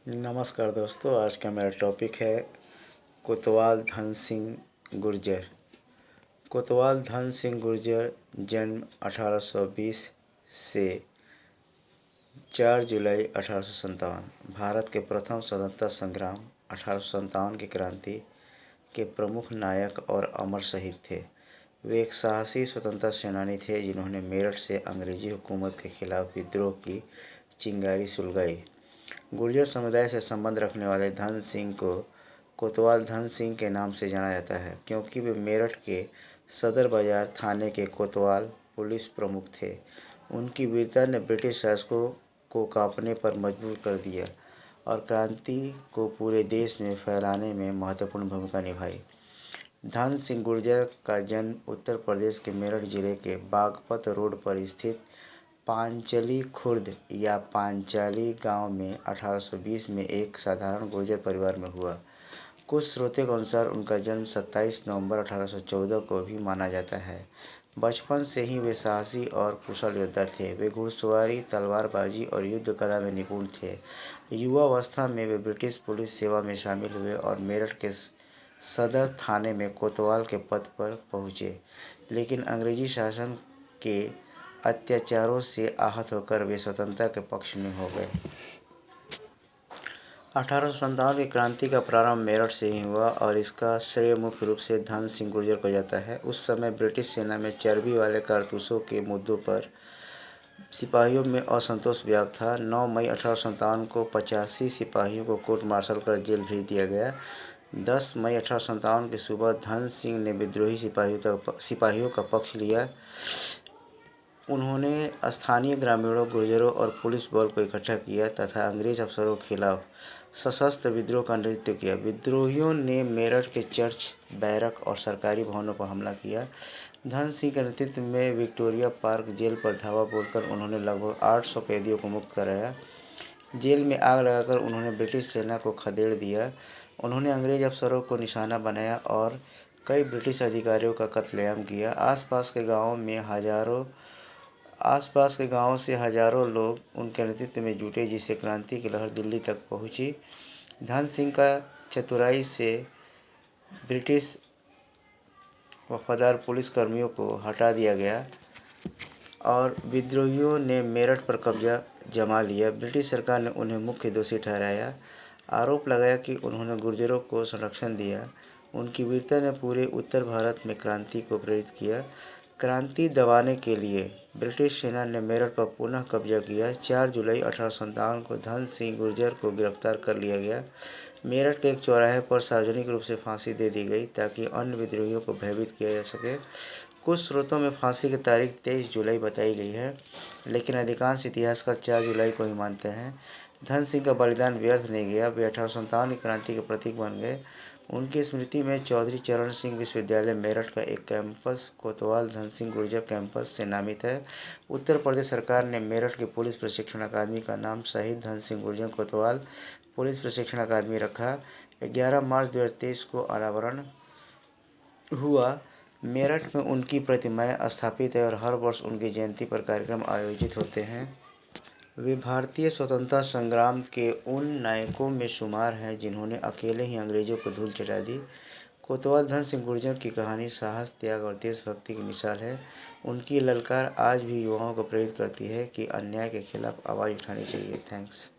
नमस्कार दोस्तों, आज का मेरा टॉपिक है कोतवाल धन सिंह गुर्जर। कोतवाल धन सिंह गुर्जर जन्म 1820 से 4 जुलाई 1857। भारत के प्रथम स्वतंत्रता संग्राम 1857 की क्रांति के प्रमुख नायक और अमर शहीद थे। वे एक साहसी स्वतंत्रता सेनानी थे जिन्होंने मेरठ से अंग्रेजी हुकूमत के खिलाफ विद्रोह की चिंगारी सुलगाई। गुर्जर समुदाय से संबंध रखने वाले धन सिंह को कोतवाल धन सिंह के नाम से जाना जाता है, क्योंकि वे मेरठ के सदर बाजार थाने के कोतवाल पुलिस प्रमुख थे। उनकी वीरता ने ब्रिटिश शासकों को कांपने पर मजबूर कर दिया और क्रांति को पूरे देश में फैलाने में महत्वपूर्ण भूमिका निभाई। धन सिंह गुर्जर का जन्म उत्तर प्रदेश के मेरठ जिले के बागपत रोड पर स्थित पांचली खुर्द या पांचाली गांव में 1820 में एक साधारण गुर्जर परिवार में हुआ। कुछ स्रोतों के अनुसार उनका जन्म 27 नवंबर 1814 को भी माना जाता है। बचपन से ही वे साहसी और कुशल योद्धा थे। वे घुड़सवारी, तलवारबाजी और युद्ध कला में निपुण थे। युवावस्था में वे ब्रिटिश पुलिस सेवा में शामिल हुए और मेरठ के सदर थाने में कोतवाल के पद पर पहुँचे, लेकिन अंग्रेजी शासन के अत्याचारों से आहत होकर वे स्वतंत्रता के पक्ष में हो गए। 1857 की क्रांति का प्रारंभ मेरठ से ही हुआ और इसका श्रेय मुख्य रूप से धन सिंह गुर्जर को जाता है। उस समय ब्रिटिश सेना में चर्बी वाले कारतूसों के मुद्दों पर सिपाहियों में असंतोष व्याप्त था। 9 मई 1857 को 85 सिपाहियों को कोर्ट मार्शल कर जेल भेज दिया गया। 10 मई 1857 की सुबह धन सिंह ने विद्रोही सिपाहियों का पक्ष लिया। उन्होंने स्थानीय ग्रामीणों, गुर्जरों और पुलिस बल को इकट्ठा किया तथा अंग्रेज अफसरों के खिलाफ सशस्त्र विद्रोह का नेतृत्व किया। विद्रोहियों ने मेरठ के चर्च, बैरक और सरकारी भवनों पर हमला किया। धन सिंह के नेतृत्व में विक्टोरिया पार्क जेल पर धावा बोलकर उन्होंने लगभग 800 कैदियों को मुक्त कराया। जेल में आग लगाकर उन्होंने ब्रिटिश सेना को खदेड़ दिया। उन्होंने अंग्रेज अफसरों को निशाना बनाया और कई ब्रिटिश अधिकारियों का कत्लेआम किया। आसपास के गांवों से हजारों लोग उनके नेतृत्व में जुटे, जिससे क्रांति की लहर दिल्ली तक पहुंची। धन सिंह का चतुराई से ब्रिटिश वफादार पुलिसकर्मियों को हटा दिया गया और विद्रोहियों ने मेरठ पर कब्जा जमा लिया। ब्रिटिश सरकार ने उन्हें मुख्य दोषी ठहराया, आरोप लगाया कि उन्होंने गुर्जरों को संरक्षण दिया। उनकी वीरता ने पूरे उत्तर भारत में क्रांति को प्रेरित किया। क्रांति दबाने के लिए ब्रिटिश सेना ने मेरठ पर पुनः कब्जा किया। 4 जुलाई 1857 को धन सिंह गुर्जर को गिरफ्तार कर लिया गया। मेरठ के एक चौराहे पर सार्वजनिक रूप से फांसी दे दी गई ताकि अन्य विद्रोहियों को भयभीत किया जा सके। कुछ स्रोतों में फांसी की तारीख 23 जुलाई बताई गई है, लेकिन अधिकांश इतिहासकार 4 जुलाई को ही मानते हैं। धन सिंह का बलिदान व्यर्थ नहीं गया। वे 1857 की क्रांति के प्रतीक बन गए। उनकी स्मृति में चौधरी चरण सिंह विश्वविद्यालय मेरठ का एक कैंपस कोतवाल धन सिंह गुर्जर कैंपस से नामित है। उत्तर प्रदेश सरकार ने मेरठ की पुलिस प्रशिक्षण अकादमी का नाम शहीद धन सिंह गुर्जर कोतवाल पुलिस प्रशिक्षण अकादमी रखा। 11 मार्च 2023 को अनावरण हुआ। मेरठ में उनकी प्रतिमाएं स्थापित है और हर वर्ष उनकी जयंती पर कार्यक्रम आयोजित होते हैं। वे भारतीय स्वतंत्रता संग्राम के उन नायकों में शुमार हैं जिन्होंने अकेले ही अंग्रेजों को धूल चटा दी। कोतवाल धन सिंह गुर्जर की कहानी साहस, त्याग और देशभक्ति की मिसाल है। उनकी ललकार आज भी युवाओं को प्रेरित करती है कि अन्याय के खिलाफ आवाज़ उठानी चाहिए। थैंक्स।